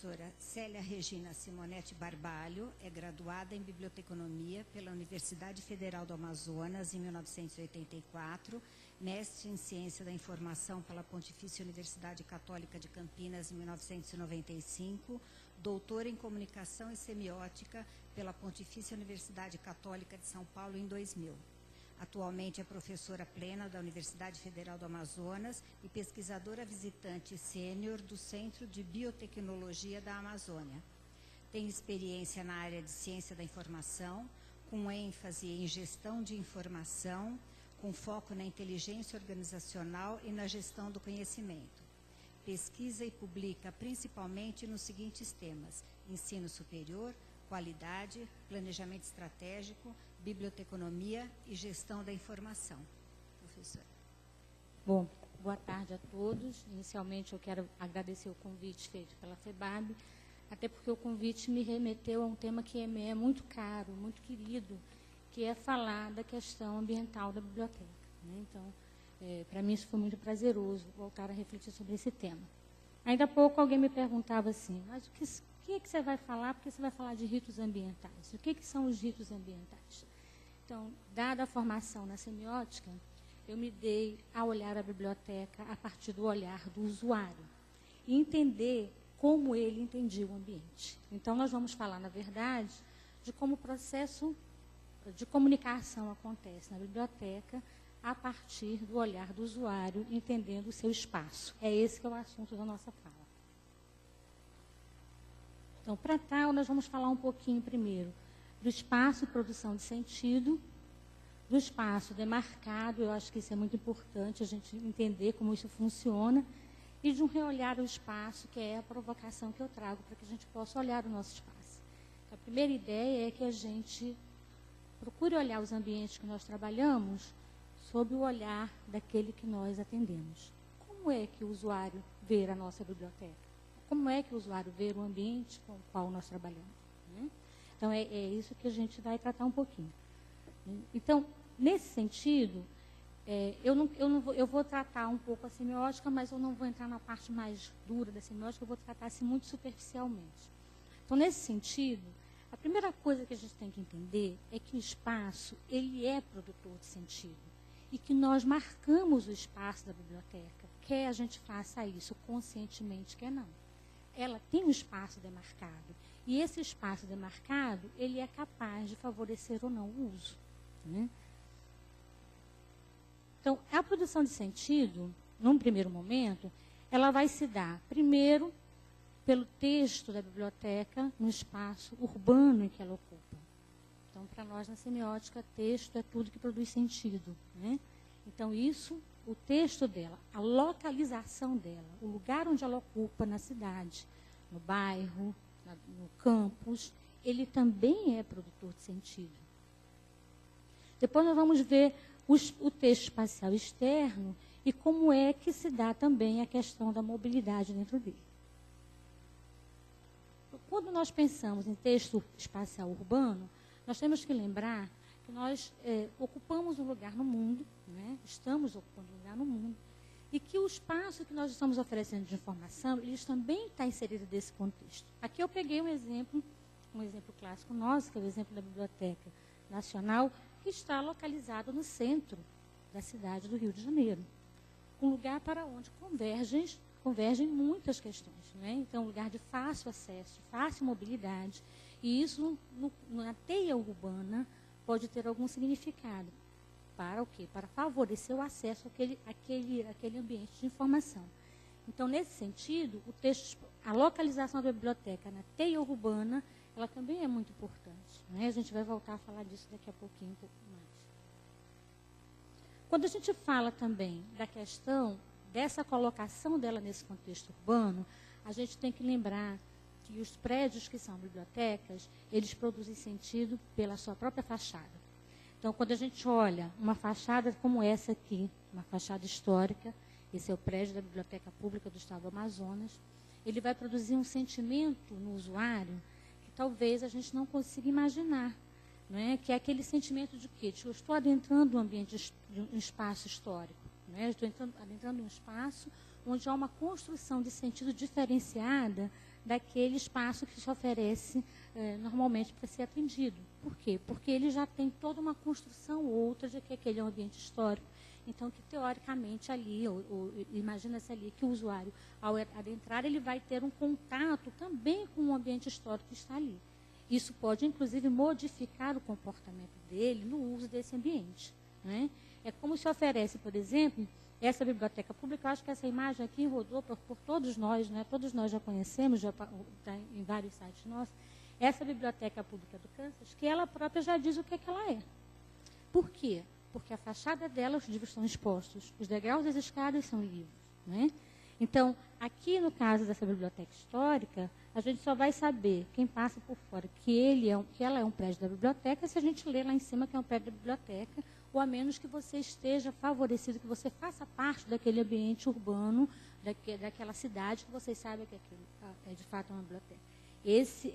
Professora Célia Regina Simonetti Barbalho é graduada em Biblioteconomia pela Universidade Federal do Amazonas em 1984, mestre em Ciência da Informação pela Pontifícia Universidade Católica de Campinas em 1995, doutora em Comunicação e Semiótica pela Pontifícia Universidade Católica de São Paulo em 2000. Atualmente é professora plena da Universidade Federal do Amazonas e pesquisadora visitante sênior do Centro de Biotecnologia da Amazônia. Tem experiência na área de Ciência da Informação, com ênfase em Gestão de Informação, com foco na inteligência organizacional e na gestão do conhecimento. Pesquisa e publica principalmente nos seguintes temas: ensino superior, qualidade, planejamento estratégico, biblioteconomia e gestão da informação. Professora. Bom, boa tarde a todos. Inicialmente eu quero agradecer o convite feito pela FEBAB, até porque o convite me remeteu a um tema que me é muito caro, muito querido, que é falar da questão ambiental da biblioteca, né? Então, para mim isso foi muito prazeroso voltar a refletir sobre esse tema. Ainda há pouco alguém me perguntava assim, mas o que você vai falar? Porque você vai falar de ritos ambientais. O que são os ritos ambientais? Então, dada a formação na semiótica, eu me dei a olhar a biblioteca a partir do olhar do usuário e entender como ele entendia o ambiente. Então, nós vamos falar, na verdade, de como o processo de comunicação acontece na biblioteca a partir do olhar do usuário, entendendo o seu espaço. É esse que é o assunto da nossa fala. Então, para tal, nós vamos falar um pouquinho primeiro do espaço de produção de sentido, do espaço demarcado, eu acho que isso é muito importante, a gente entender como isso funciona, e de um reolhar ao espaço, que é a provocação que eu trago para que a gente possa olhar o nosso espaço. Então, a primeira ideia é que a gente procure olhar os ambientes que nós trabalhamos sob o olhar daquele que nós atendemos. Como é que o usuário vê a nossa biblioteca? Como é que o usuário vê o ambiente com o qual nós trabalhamos, né? Então, é isso que a gente vai tratar um pouquinho. Então, nesse sentido, eu vou tratar um pouco a semiótica, mas eu não vou entrar na parte mais dura da semiótica, eu vou tratar assim muito superficialmente. Então, nesse sentido, a primeira coisa que a gente tem que entender é que o espaço, ele é produtor de sentido. E que nós marcamos o espaço da biblioteca, quer a gente faça isso conscientemente, quer não. Ela tem um espaço demarcado. E esse espaço demarcado, ele é capaz de favorecer ou não o uso, né? Então, a produção de sentido, num primeiro momento, ela vai se dar, primeiro, pelo texto da biblioteca no espaço urbano em que ela ocupa. Então, para nós, na semiótica, texto é tudo que produz sentido, né? Então, o texto dela, a localização dela, o lugar onde ela ocupa na cidade, no bairro, no campus, ele também é produtor de sentido. Depois nós vamos ver o texto espacial externo e como é que se dá também a questão da mobilidade dentro dele. Quando nós pensamos em texto espacial urbano, nós temos que lembrar que nós ocupamos um lugar no mundo, né? Estamos ocupando um lugar no mundo, e que o espaço que nós estamos oferecendo de informação, ele também está inserido nesse contexto. Aqui eu peguei um exemplo clássico nosso, que é o exemplo da Biblioteca Nacional, que está localizado no centro da cidade do Rio de Janeiro. Um lugar para onde convergem muitas questões, né? Então, um lugar de fácil acesso, de fácil mobilidade, e isso, na teia urbana, pode ter algum significado. Para o quê? Para favorecer o acesso àquele ambiente de informação. Então, nesse sentido, a localização da biblioteca na teia urbana, ela também é muito importante, né? A gente vai voltar a falar disso daqui a pouquinho, um pouco mais. Quando a gente fala também da questão dessa colocação dela nesse contexto urbano, a gente tem que lembrar que os prédios que são bibliotecas, eles produzem sentido pela sua própria fachada. Então, quando a gente olha uma fachada como essa aqui, uma fachada histórica, esse é o prédio da Biblioteca Pública do Estado do Amazonas, ele vai produzir um sentimento no usuário que talvez a gente não consiga imaginar, né? Que é aquele sentimento de quê? De que eu estou adentrando um ambiente, um espaço histórico, né? Estou adentrando um espaço onde há uma construção de sentido diferenciada daquele espaço que se oferece normalmente para ser atendido. Por quê? Porque ele já tem toda uma construção outra de que aquele é um ambiente histórico. Então, que teoricamente ali, imagina-se ali que o usuário, ao adentrar, ele vai ter um contato também com o ambiente histórico que está ali. Isso pode, inclusive, modificar o comportamento dele no uso desse ambiente. Né? É como se oferece, por exemplo, essa biblioteca pública. Eu acho que essa imagem aqui rodou por todos nós, né? Todos nós já conhecemos, já está em vários sites nossos, essa biblioteca pública do Kansas, que ela própria já diz o que ela é. Por quê? Porque a fachada dela, os livros são expostos, os degraus das escadas são livros. Né? Então, aqui no caso dessa biblioteca histórica, a gente só vai saber, quem passa por fora, que ela é um prédio da biblioteca, se a gente ler lá em cima que é um prédio da biblioteca, ou a menos que você esteja favorecido, que você faça parte daquele ambiente urbano, daquela cidade, que vocês sabem que aquilo é de fato uma biblioteca.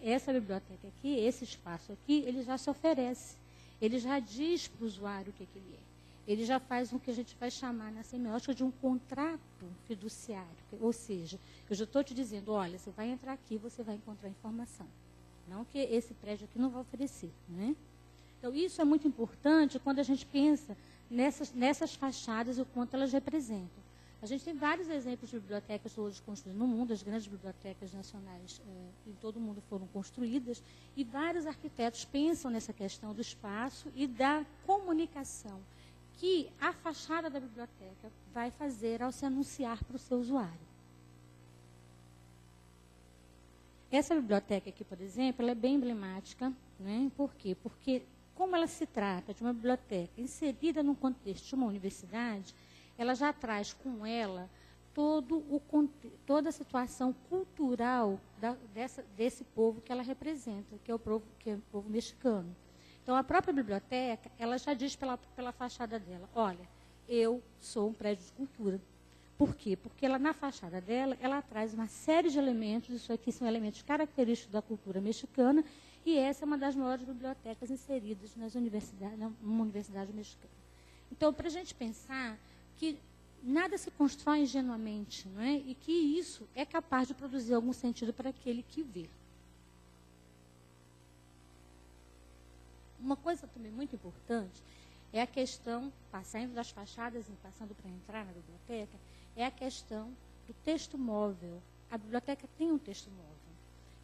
Essa biblioteca aqui, esse espaço aqui, ele já se oferece. Ele já diz para o usuário o que ele é. Ele já faz o que a gente vai chamar na semiótica de um contrato fiduciário. Ou seja, eu já estou te dizendo, olha, você vai entrar aqui, você vai encontrar informação. Não que esse prédio aqui não vai oferecer. Né? Então, isso é muito importante quando a gente pensa nessas fachadas e o quanto elas representam. A gente tem vários exemplos de bibliotecas hoje construídas no mundo, as grandes bibliotecas nacionais em todo o mundo foram construídas, e vários arquitetos pensam nessa questão do espaço e da comunicação que a fachada da biblioteca vai fazer ao se anunciar para o seu usuário. Essa biblioteca aqui, por exemplo, ela é bem emblemática. Né? Por quê? Porque, como ela se trata de uma biblioteca inserida num contexto de uma universidade, ela já traz com ela toda a situação cultural desse povo que ela representa, que é o povo mexicano. Então, a própria biblioteca, ela já diz pela fachada dela, olha, eu sou um prédio de cultura. Por quê? Porque ela, na fachada dela, ela traz uma série de elementos, isso aqui são elementos característicos da cultura mexicana, e essa é uma das maiores bibliotecas inseridas numa universidade mexicana. Então, para a gente pensar que nada se constrói ingenuamente, não é? E que isso é capaz de produzir algum sentido para aquele que vê. Uma coisa também muito importante é a questão, saindo das fachadas e passando para entrar na biblioteca, é a questão do texto móvel. A biblioteca tem um texto móvel.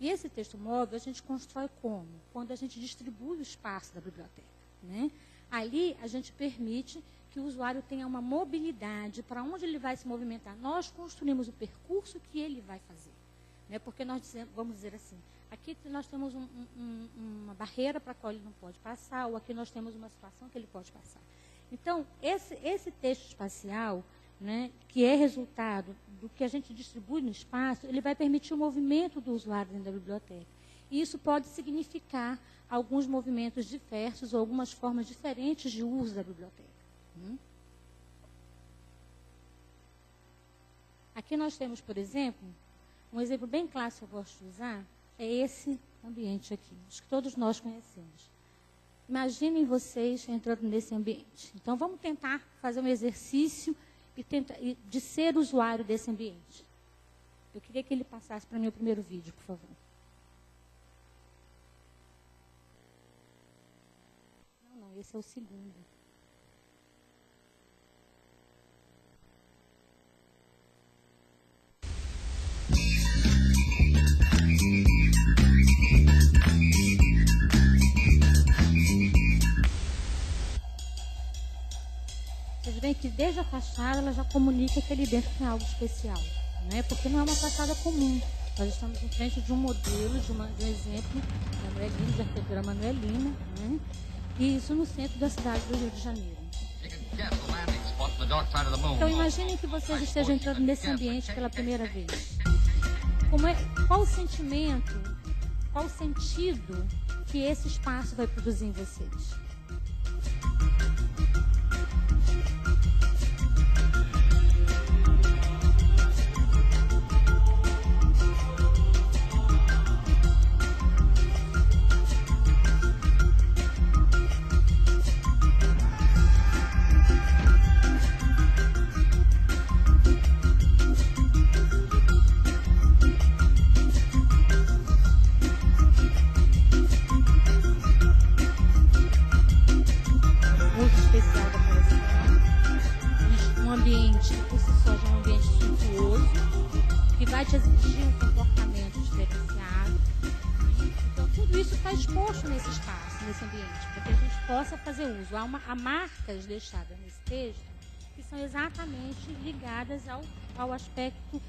E esse texto móvel a gente constrói como? Quando a gente distribui o espaço da biblioteca. Né? Ali a gente permite que o usuário tenha uma mobilidade para onde ele vai se movimentar. Nós construímos o percurso que ele vai fazer. Né? Porque nós dizemos, vamos dizer assim, aqui nós temos uma barreira para a qual ele não pode passar, ou aqui nós temos uma situação que ele pode passar. Então, esse texto espacial, né, que é resultado do que a gente distribui no espaço, ele vai permitir o movimento do usuário dentro da biblioteca. E isso pode significar alguns movimentos diversos ou algumas formas diferentes de uso da biblioteca. Aqui nós temos, por exemplo, um exemplo bem clássico que eu gosto de usar, é esse ambiente aqui, acho que todos nós conhecemos. Imaginem vocês entrando nesse ambiente. Então, vamos tentar fazer um exercício de ser usuário desse ambiente. Eu queria que ele passasse para mim o primeiro vídeo, por favor. Não, esse é o segundo. Vocês veem que desde a fachada ela já comunica que ali dentro tem algo especial, né? Porque não é uma fachada comum. Nós estamos em frente de um modelo, de um exemplo manuelino, de arquitetura manuelina, né? E isso no centro da cidade do Rio de Janeiro. Então imaginem que vocês estejam entrando nesse ambiente pela primeira vez. Qual o sentimento, qual o sentido que esse espaço vai produzir em vocês? exposto nesse espaço, nesse ambiente, para que a gente possa fazer uso. Há marcas deixadas nesse texto que são exatamente ligadas ao aspecto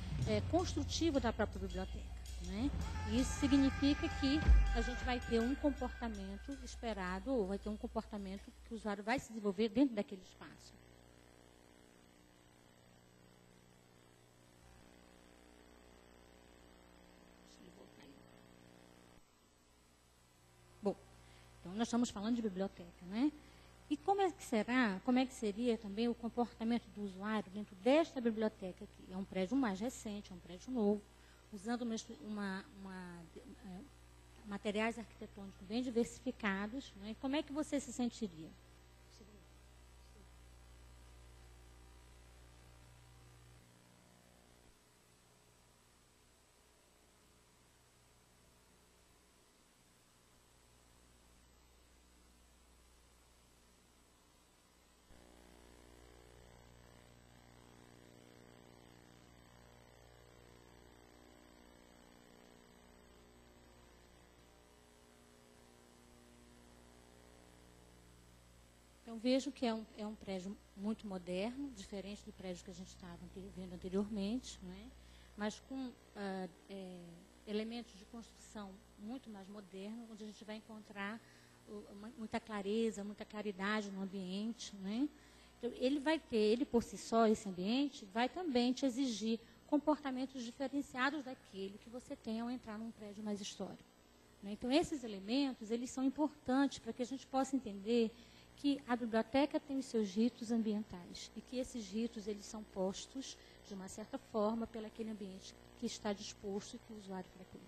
construtivo da própria biblioteca. Né? Isso significa que a gente vai ter um comportamento esperado, ou vai ter um comportamento que o usuário vai se desenvolver dentro daquele espaço. Bom, então nós estamos falando de biblioteca, né? E como é que seria também o comportamento do usuário dentro desta biblioteca aqui? É um prédio mais recente, é um prédio novo, usando materiais arquitetônicos bem diversificados, né? Como é que você se sentiria? Então, vejo que é um prédio muito moderno, diferente do prédio que a gente estava vendo anteriormente, né? Mas com elementos de construção muito mais modernos, onde a gente vai encontrar muita clareza, muita claridade no ambiente. Né? Então, ele por si só, esse ambiente, vai também te exigir comportamentos diferenciados daquele que você tem ao entrar num prédio mais histórico. Né? Então, esses elementos, eles são importantes para que a gente possa entender que a biblioteca tem os seus ritos ambientais e que esses ritos eles são postos, de uma certa forma, pelo aquele ambiente que está disposto e que o usuário frequenta.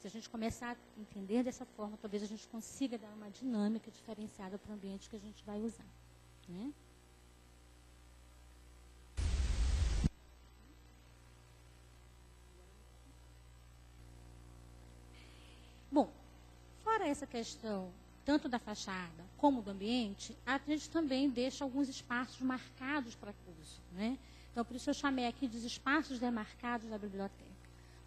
Se a gente começar a entender dessa forma, talvez a gente consiga dar uma dinâmica diferenciada para o ambiente que a gente vai usar. Né? Bom, fora essa questão tanto da fachada como do ambiente, a gente também deixa alguns espaços marcados para uso. Né? Então, por isso eu chamei aqui dos espaços demarcados da biblioteca.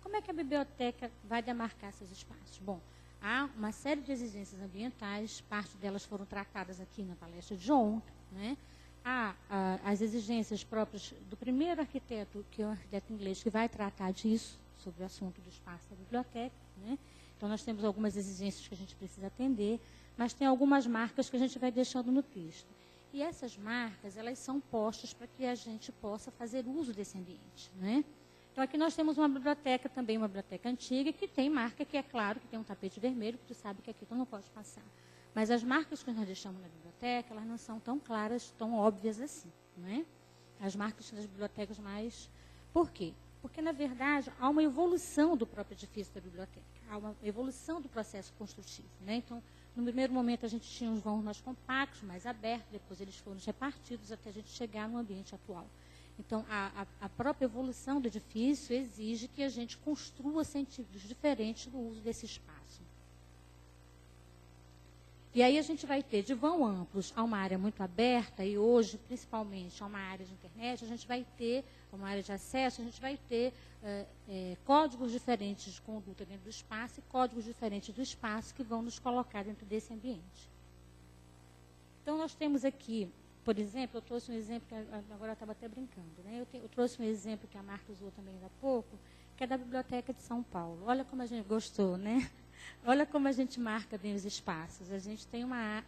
Como é que a biblioteca vai demarcar esses espaços? Bom, há uma série de exigências ambientais, parte delas foram tratadas aqui na palestra de ontem. Né? Há as exigências próprias do primeiro arquiteto, que é o arquiteto inglês, que vai tratar disso, sobre o assunto do espaço da biblioteca. Né? Então, nós temos algumas exigências que a gente precisa atender, mas tem algumas marcas que a gente vai deixando no texto. E essas marcas, elas são postas para que a gente possa fazer uso desse ambiente. Né? Então, aqui nós temos uma biblioteca também, uma biblioteca antiga, que tem marca que é claro que tem um tapete vermelho, que tu sabe que aqui tu não pode passar. Mas as marcas que nós deixamos na biblioteca, elas não são tão claras, tão óbvias assim. Né? As marcas das bibliotecas mais... Por quê? Porque, na verdade, há uma evolução do próprio edifício da biblioteca. Há uma evolução do processo construtivo. Né? Então, no primeiro momento, a gente tinha uns vãos mais compactos, mais abertos, depois eles foram repartidos até a gente chegar no ambiente atual. Então, a própria evolução do edifício exige que a gente construa sentidos diferentes do uso desse espaço. E aí a gente vai ter de vão amplos a uma área muito aberta, e hoje, principalmente, a uma área de internet, a gente vai ter, uma área de acesso, a gente vai ter códigos diferentes de conduta dentro do espaço e códigos diferentes do espaço que vão nos colocar dentro desse ambiente. Então, nós temos aqui, por exemplo, eu trouxe um exemplo, que agora eu estava até brincando, né? Eu trouxe um exemplo que a Marta usou também há pouco, que é da Biblioteca de São Paulo. Olha como a gente gostou, né? Olha como a gente marca bem os espaços. A gente tem a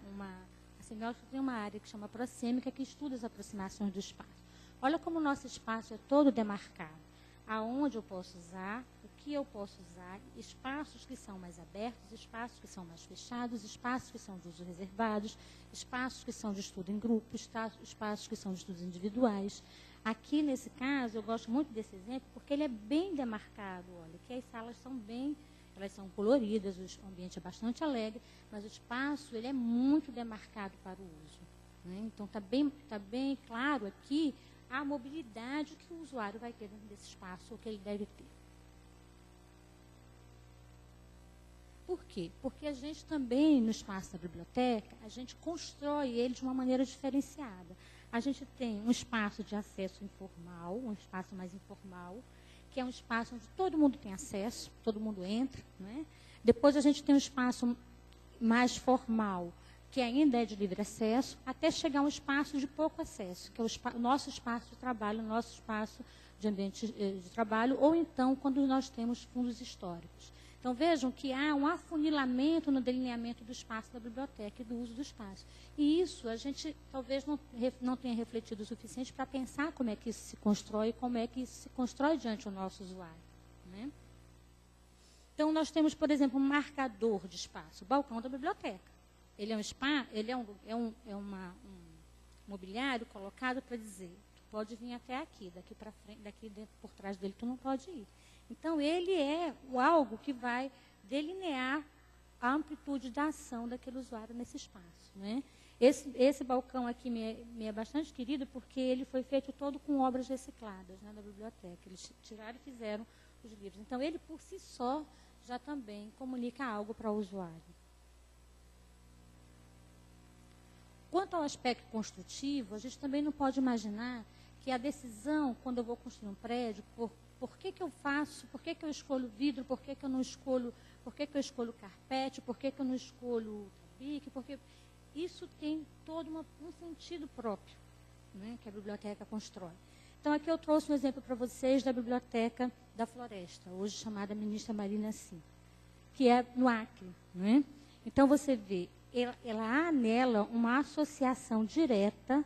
semiótica tem uma área que chama proxêmica, que estuda as aproximações do espaço. Olha como o nosso espaço é todo demarcado. Aonde eu posso usar, o que eu posso usar, espaços que são mais abertos, espaços que são mais fechados, espaços que são de uso reservados, espaços que são de estudo em grupo, espaços que são de estudos individuais. Aqui, nesse caso, eu gosto muito desse exemplo, porque ele é bem demarcado. Olha, que as salas são bem... Elas são coloridas, o ambiente é bastante alegre, mas o espaço ele é muito demarcado para o uso. Né? Então, está bem claro aqui a mobilidade que o usuário vai ter dentro desse espaço, ou que ele deve ter. Por quê? Porque a gente também, no espaço da biblioteca, a gente constrói ele de uma maneira diferenciada. A gente tem um espaço de acesso informal, um espaço mais informal, que é um espaço onde todo mundo tem acesso, todo mundo entra. Né? Depois a gente tem um espaço mais formal, que ainda é de livre acesso, até chegar a um espaço de pouco acesso, que é o nosso espaço de trabalho, o nosso espaço de ambiente de trabalho, ou então quando nós temos fundos históricos. Então, vejam que há um afunilamento no delineamento do espaço da biblioteca e do uso do espaço. E isso a gente talvez não tenha refletido o suficiente para pensar como é que isso se constrói e como é que isso se constrói diante do nosso usuário, né? Então, nós temos, por exemplo, um marcador de espaço, o balcão da biblioteca. Ele é um mobiliário colocado para dizer, tu pode vir até aqui, daqui para frente, daqui dentro, por trás dele tu não pode ir. Então, ele é algo que vai delinear a amplitude da ação daquele usuário nesse espaço, né? Esse balcão aqui me é bastante querido porque ele foi feito todo com obras recicladas, né, da biblioteca. Eles tiraram e fizeram os livros. Então, ele por si só já também comunica algo para o usuário. Quanto ao aspecto construtivo, a gente também não pode imaginar que a decisão, quando eu vou construir um prédio, por que eu faço, por que eu escolho vidro, por que eu não escolho, por que eu escolho carpete, por que eu não escolho tabique, porque isso tem todo um sentido próprio, né, que a biblioteca constrói. Então, aqui eu trouxe um exemplo para vocês da Biblioteca da Floresta, hoje chamada Ministra Marina Sim, que é no Acre, né? Então, você vê, ela há nela uma associação direta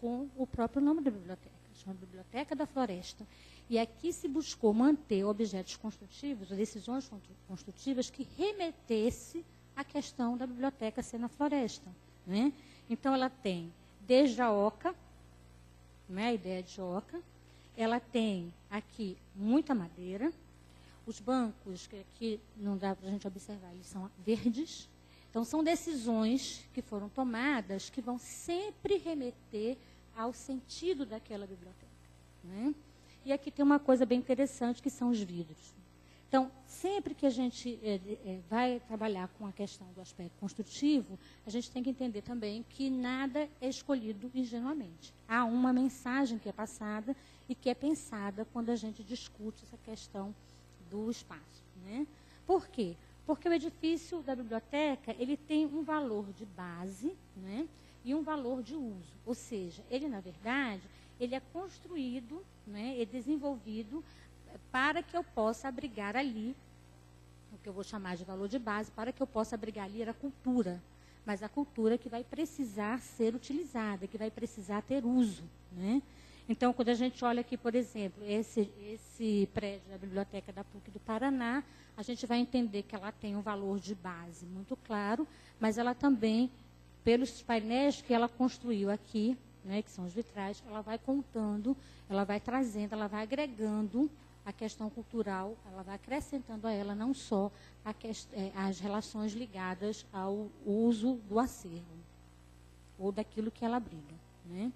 com o próprio nome da biblioteca, chama Biblioteca da Floresta. E aqui se buscou manter objetos construtivos, decisões construtivas que remetesse à questão da biblioteca ser na floresta, né? Então, ela tem desde a oca, né, a ideia de oca, ela tem aqui muita madeira, os bancos, que aqui não dá para a gente observar, eles são verdes. Então, são decisões que foram tomadas que vão sempre remeter ao sentido daquela biblioteca, né? E aqui tem uma coisa bem interessante, que são os vidros. Então, sempre que a gente vai trabalhar com a questão do aspecto construtivo, a gente tem que entender também que nada é escolhido ingenuamente. Há uma mensagem que é passada e que é pensada quando a gente discute essa questão do espaço, né? Por quê? Porque o edifício da biblioteca, ele tem um valor de base, né, e um valor de uso. Ou seja, ele, na verdade, ele é construído, né, é desenvolvido para que eu possa abrigar ali, o que eu vou chamar de valor de base, para que eu possa abrigar ali a cultura. Mas a cultura que vai precisar ser utilizada, que vai precisar ter uso, né? Então, quando a gente olha aqui, por exemplo, esse prédio da Biblioteca da PUC do Paraná, a gente vai entender que ela tem um valor de base muito claro, mas ela também, pelos painéis que ela construiu aqui, né, que são os vitrais, ela vai contando, ela vai trazendo, ela vai agregando a questão cultural, ela vai acrescentando a ela não só as relações ligadas ao uso do acervo, ou daquilo que ela abriga, né?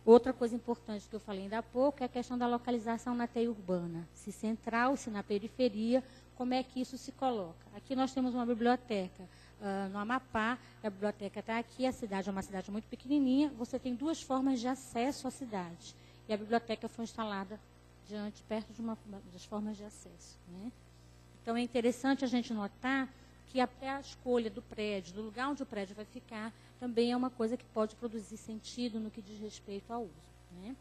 Outra coisa importante que eu falei ainda há pouco é a questão da localização na teia urbana. Se central, se na periferia, como é que isso se coloca? Aqui nós temos uma biblioteca no Amapá, a biblioteca está aqui, a cidade é uma cidade muito pequenininha, você tem duas formas de acesso à cidade. E a biblioteca foi instalada perto de uma das formas de acesso, né? Então, é interessante a gente notar que até a escolha do prédio, do lugar onde o prédio vai ficar, também é uma coisa que pode produzir sentido no que diz respeito ao uso, né?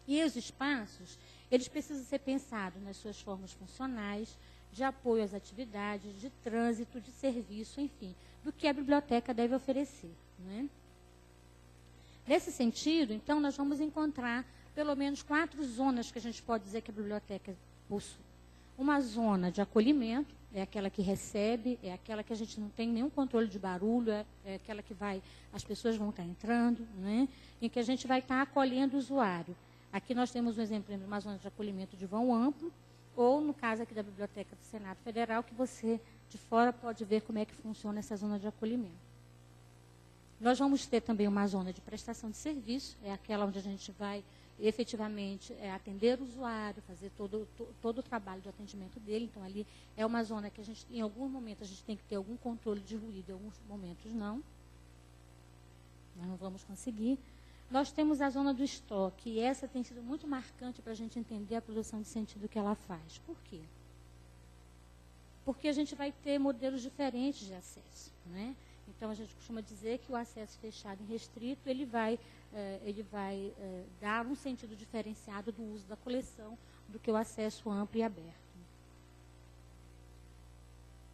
E os espaços, eles precisam ser pensados nas suas formas funcionais, de apoio às atividades, de trânsito, de serviço, enfim, do que a biblioteca deve oferecer, né? Nesse sentido, então, nós vamos encontrar pelo menos 4 zonas que a gente pode dizer que a biblioteca possui. Uma zona de acolhimento, é aquela que recebe, é aquela que a gente não tem nenhum controle de barulho, é aquela que as pessoas vão estar entrando, né, em que a gente vai estar acolhendo o usuário. Aqui nós temos um exemplo de uma zona de acolhimento de vão amplo, ou no caso aqui da Biblioteca do Senado Federal, que você de fora pode ver como é que funciona essa zona de acolhimento. Nós vamos ter também uma zona de prestação de serviço, é aquela onde a gente vai efetivamente atender o usuário, fazer todo o trabalho de atendimento dele. Então, ali é uma zona que a gente, em algum momento, a gente tem que ter algum controle de ruído, em alguns momentos não. Nós não vamos conseguir. Nós temos a zona do estoque, e essa tem sido muito marcante para a gente entender a produção de sentido que ela faz. Por quê? porque a gente vai ter modelos diferentes de acesso, né? Então, a gente costuma dizer que o acesso fechado e restrito, ele vai dar um sentido diferenciado do uso da coleção do que o acesso amplo e aberto.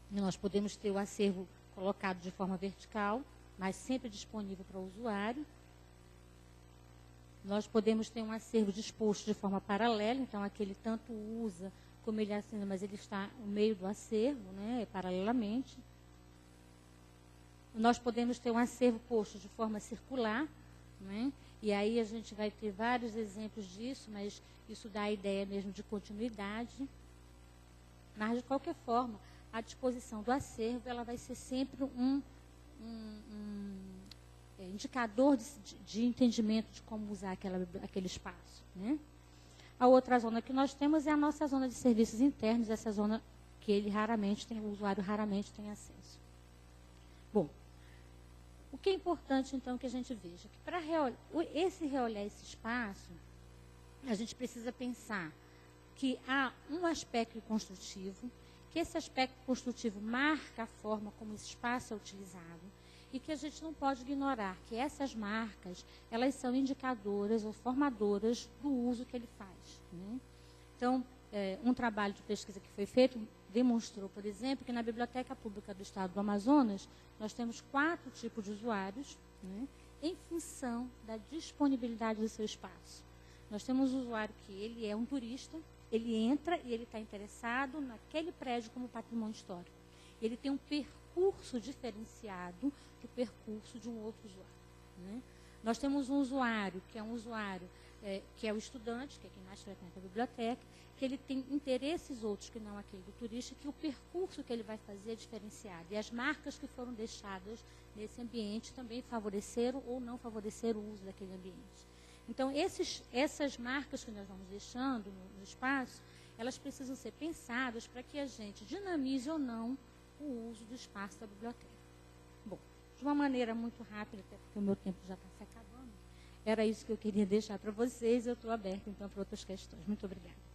Nós podemos ter o acervo colocado de forma vertical, mas sempre disponível para o usuário. Nós podemos ter um acervo disposto de forma paralela, então aquele tanto usa como ele assina, mas ele está no meio do acervo, né, paralelamente. Nós podemos ter um acervo posto de forma circular, né, e aí a gente vai ter vários exemplos disso, mas isso dá a ideia mesmo de continuidade. Mas, de qualquer forma, a disposição do acervo ela vai ser sempre um indicador de entendimento de como usar aquele espaço, né? A outra zona que nós temos é a nossa zona de serviços internos, essa zona que o usuário raramente tem acesso. Bom, o que é importante, então, que a gente veja? Que para reolhar esse espaço, a gente precisa pensar que há um aspecto construtivo, que esse aspecto construtivo marca a forma como esse espaço é utilizado, e que a gente não pode ignorar que essas marcas, elas são indicadoras ou formadoras do uso que ele faz, né? Então, um trabalho de pesquisa que foi feito demonstrou, por exemplo, que na Biblioteca Pública do Estado do Amazonas, nós temos 4 tipos de usuários, né, em função da disponibilidade do seu espaço. Nós temos um usuário que ele é um turista, ele entra e ele está interessado naquele prédio como patrimônio histórico. Ele tem um percurso diferenciado do percurso de um outro usuário, né? Nós temos um usuário, que é que é o estudante, que é quem mais frequenta a biblioteca, que ele tem interesses outros que não aquele do turista, que o percurso que ele vai fazer é diferenciado. E as marcas que foram deixadas nesse ambiente também favoreceram ou não favoreceram o uso daquele ambiente. Então, essas marcas que nós vamos deixando no espaço, elas precisam ser pensadas para que a gente dinamize ou não o uso do espaço da biblioteca. Bom, de uma maneira muito rápida, até porque o meu tempo já está se acabando, era isso que eu queria deixar para vocês. Eu estou aberta, então, para outras questões. Muito obrigada.